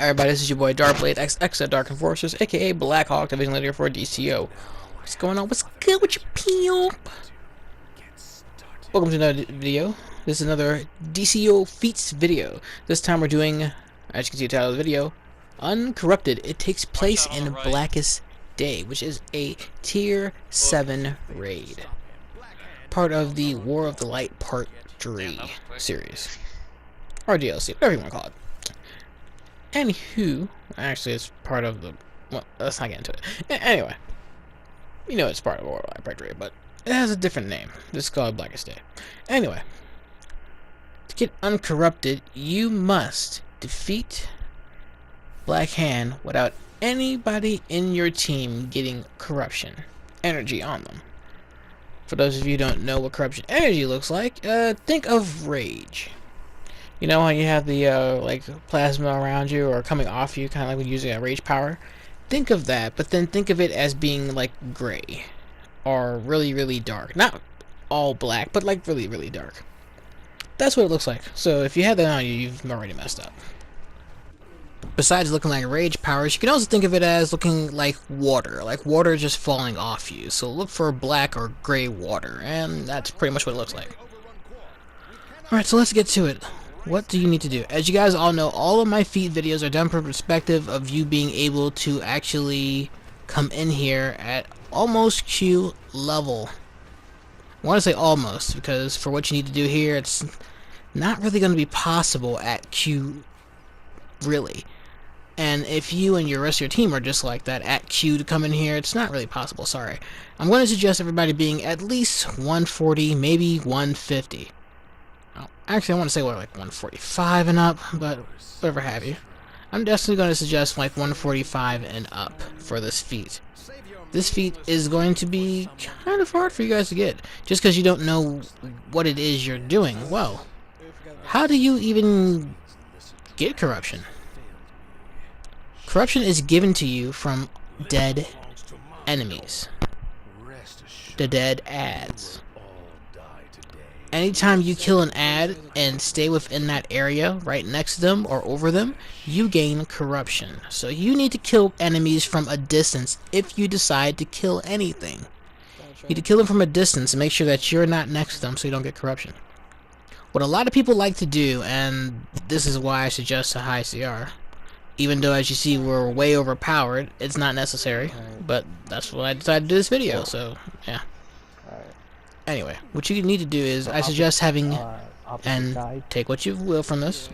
Everybody, this is your boy DrkBLADExx at Dark Enforcers, aka Black Hawk, Division Leader for DCO. What's going on? What's good with your pimp? Welcome to another video. This is another DCUO Feats video. This time we're doing, as you can see the title of the video, Uncorrupted. It takes place in Blackest Day, which is a Tier 7 raid. Part of the War of the Light Part 3 series. Or DLC, whatever you want to call it. Anywho, actually it's part of the, well, let's not get into it. Anyway, you know it's part of War of the Light Part 3, but it has a different name. This is called Blackest Day. Anyway, to get Uncorrupted, you must defeat Black Hand without anybody in your team getting corruption energy on them. For those of you who don't know what corruption energy looks like, think of rage. You know how you have the like plasma around you or coming off you, kind of like when using a rage power? Think of that, but then think of it as being like gray or really, really dark. Not all black, but like really, really dark. That's what it looks like. So if you have that on you, you've already messed up. Besides looking like rage powers, you can also think of it as looking like water just falling off you. So look for black or gray water, and that's pretty much what it looks like. Alright, so let's get to it. What do you need to do? As you guys all know, all of my feat videos are done from the perspective of you being able to actually come in here at almost Q level. I want to say almost, because for what you need to do here, it's not really going to be possible at Q, really. And if you and your rest of your team are just like that at Q to come in here, it's not really possible, sorry. I'm going to suggest everybody being at least 140, maybe 150. Actually, I want to say what, like 145 and up, but whatever have you. I'm definitely going to suggest like 145 and up for this feat. This feat is going to be kind of hard for you guys to get, just because you don't know what it is you're doing. Well, how do you even get corruption? Corruption is given to you from dead enemies. The dead ads. Anytime you kill an ad and stay within that area, right next to them or over them, you gain corruption. So you need to kill enemies from a distance if you decide to kill anything. You need to kill them from a distance and make sure that you're not next to them so you don't get corruption. What a lot of people like to do, and this is why I suggest a high CR, even though as you see we're way overpowered, it's not necessary, but that's what I decided to do this video, so yeah. Anyway, what you need to do is, I suggest having, and take what you will from this,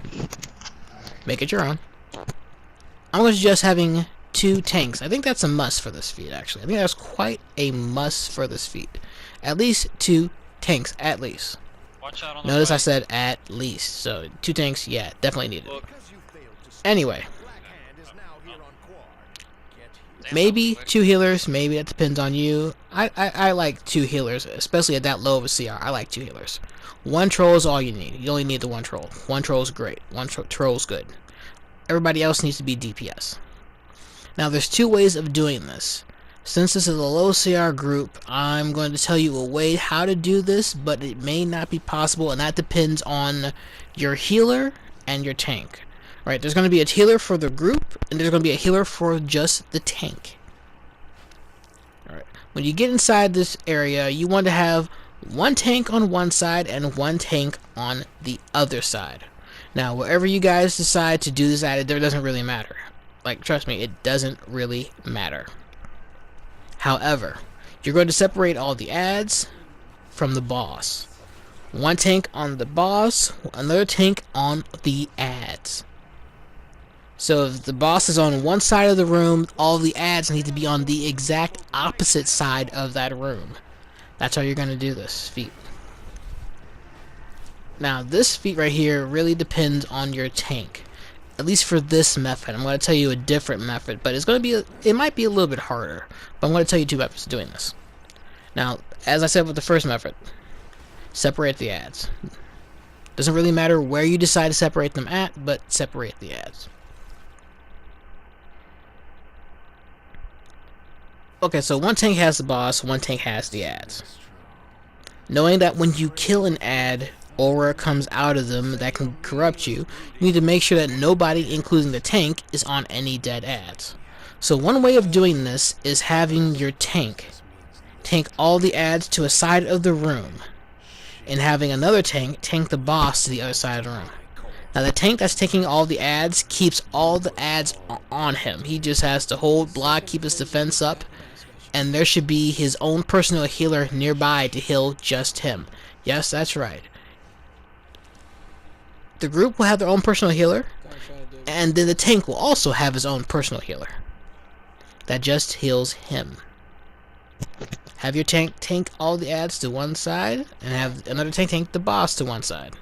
make it your own. I'm going to suggest having 2 tanks. I think that's a must for this feat, actually. I think that's quite a must for this feat. At least 2 tanks, at least. Notice I said at least, so 2 tanks, yeah, definitely needed. Anyway. Maybe 2 healers, maybe that depends on you. I like 2 healers, especially at that low of a CR. I like 2 healers. 1 troll is all you need. You only need the 1 troll. 1 troll is great. 1 troll is good. Everybody else needs to be DPS. Now there's 2 ways of doing this. Since this is a low CR group, I'm going to tell you a way how to do this, but it may not be possible, and that depends on your healer and your tank. Right, there's going to be a healer for the group, and there's going to be a healer for just the tank. Alright, when you get inside this area, you want to have 1 tank on one side and 1 tank on the other side. Now, wherever you guys decide to do this at, it doesn't really matter. Like, trust me, it doesn't really matter. However, you're going to separate all the ads from the boss. 1 tank on the boss, another tank on the ads. So if the boss is on one side of the room, all the ads need to be on the exact opposite side of that room. That's how you're going to do this feat. Now this feat right here really depends on your tank. At least for this method. I'm going to tell you a different method, but it's going to be, it might be a little bit harder. But I'm going to tell you 2 methods of doing this. Now, as I said with the first method, separate the ads. Doesn't really matter where you decide to separate them at, but separate the ads. Okay, so 1 tank has the boss, 1 tank has the ads. Knowing that when you kill an ad, aura comes out of them that can corrupt you, you need to make sure that nobody, including the tank, is on any dead ads. So one way of doing this is having your tank all the ads to a side of the room, and having another tank the boss to the other side of the room. Now the tank that's taking all the ads keeps all the ads on him. He just has to hold block, keep his defense up, and there should be his own personal healer nearby to heal just him. Yes, that's right. The group will have their own personal healer, and then the tank will also have his own personal healer that just heals him. Have your tank all the ads to one side, and have another tank the boss to one side.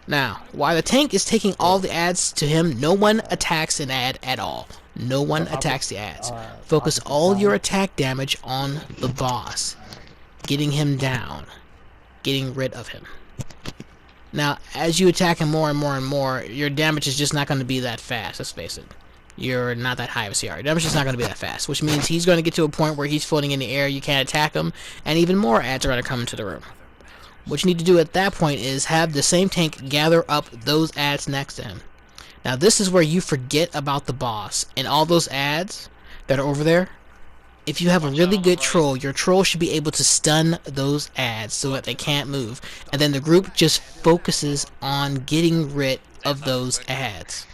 Now, while the tank is taking all the ads to him, no one attacks an ad at all. No one attacks the ads. Focus all your attack damage on the boss, getting him down, getting rid of him. Now, as you attack him more and more and more, your damage is just not going to be that fast, let's face it. You're not that high of a CR. Your damage is just not going to be that fast, which means he's going to get to a point where he's floating in the air, you can't attack him, and even more ads are going to come into the room. What you need to do at that point is have the same tank gather up those ads next to him. Now this is where you forget about the boss and all those ads that are over there. If you have a really good troll, your troll should be able to stun those ads so that they can't move, and then the group just focuses on getting rid of those ads.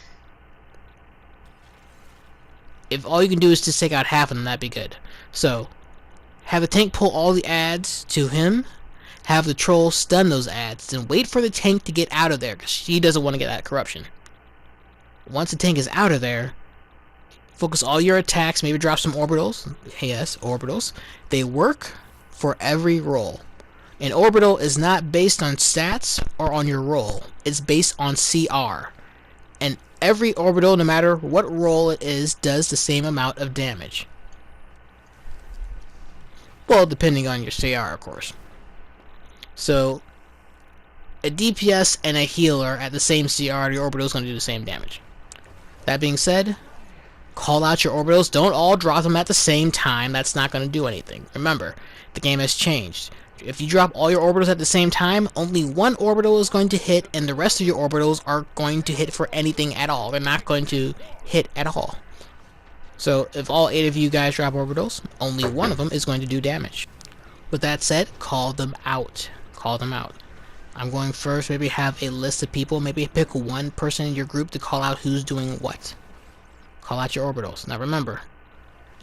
If all you can do is just take out half of them, that'd be good. So have the tank pull all the ads to him, have the troll stun those ads, then wait for the tank to get out of there, because she doesn't want to get that corruption. Once the tank is out of there, focus all your attacks, maybe drop some orbitals. Yes, orbitals. They work for every roll. An orbital is not based on stats or on your roll. It's based on CR. And every orbital, no matter what roll it is, does the same amount of damage. Well, depending on your CR, of course. So, a DPS and a healer at the same CR, the orbital is going to do the same damage. That being said, call out your orbitals. Don't all drop them at the same time. That's not going to do anything. Remember, the game has changed. If you drop all your orbitals at the same time, only one orbital is going to hit, and the rest of your orbitals are going to hit for anything at all. They're not going to hit at all. So, if all 8 of you guys drop orbitals, only one of them is going to do damage. With that said, call them out. Call them out. I'm going first, maybe have a list of people, maybe pick one person in your group to call out who's doing what. Call out your orbitals. Now remember,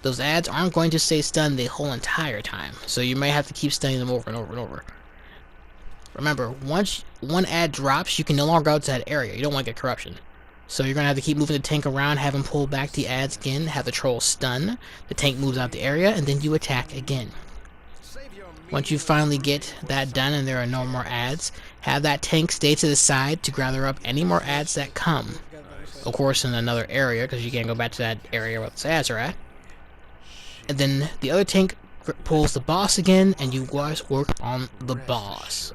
those ads aren't going to stay stunned the whole entire time, so you may have to keep stunning them over and over and over. Remember, once one ad drops, you can no longer go to that area. You don't want to get corruption. So you're going to have to keep moving the tank around, have him pull back the ads again, have the troll stun, the tank moves out the area, and then you attack again. Once you finally get that done and there are no more ads, have that tank stay to the side to gather up any more ads that come. Of course in another area, because you can't go back to that area where the ads are at. And then the other tank pulls the boss again, and you guys work on the boss.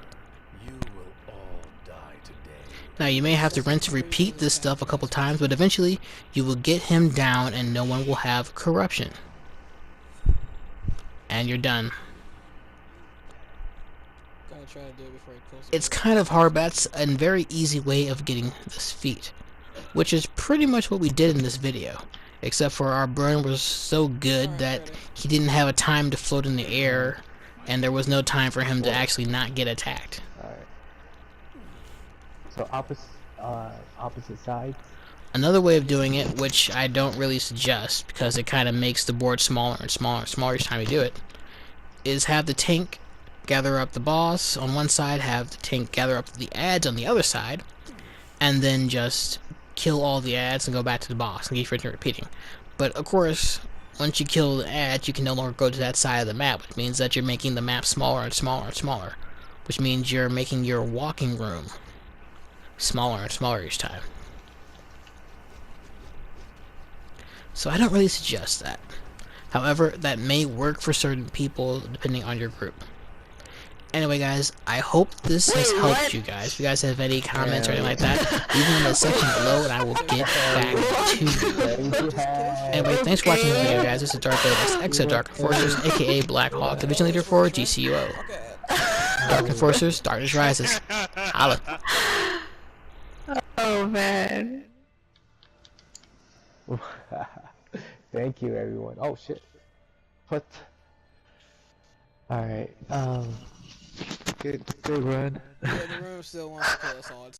Now you may have to rinse and repeat this stuff a couple times, but eventually you will get him down and no one will have corruption. And you're done. It's kind of hard, but that's a very easy way of getting this feat, which is pretty much what we did in this video, except for our burn was so good that he didn't have a time to float in the air, and there was no time for him to actually not get attacked. Alright. So opposite sides. Another way of doing it, which I don't really suggest because it kind of makes the board smaller and smaller and smaller each time you do it, is have the tank gather up the boss on one side, have the tank gather up the ads on the other side, and then just kill all the ads and go back to the boss and keep repeating. But of course, once you kill the ads, you can no longer go to that side of the map, which means that you're making the map smaller and smaller and smaller, which means you're making your walking room smaller and smaller each time. So I don't really suggest that. However, that may work for certain people depending on your group. Anyway guys, I hope this has helped you guys. If you guys have any comments or anything like that, leave them in the section below and I will get back to you. Anyway, thanks for watching the video guys. This is DrkBLADExx, Dark Enforcers, aka Black Hawk, Division Leader for DCUO. Dark Enforcers, Darkness Rises. Holla. Oh man. Thank you, everyone. Oh shit. What? All right. Good run. Yeah, the room still wants to kill us all.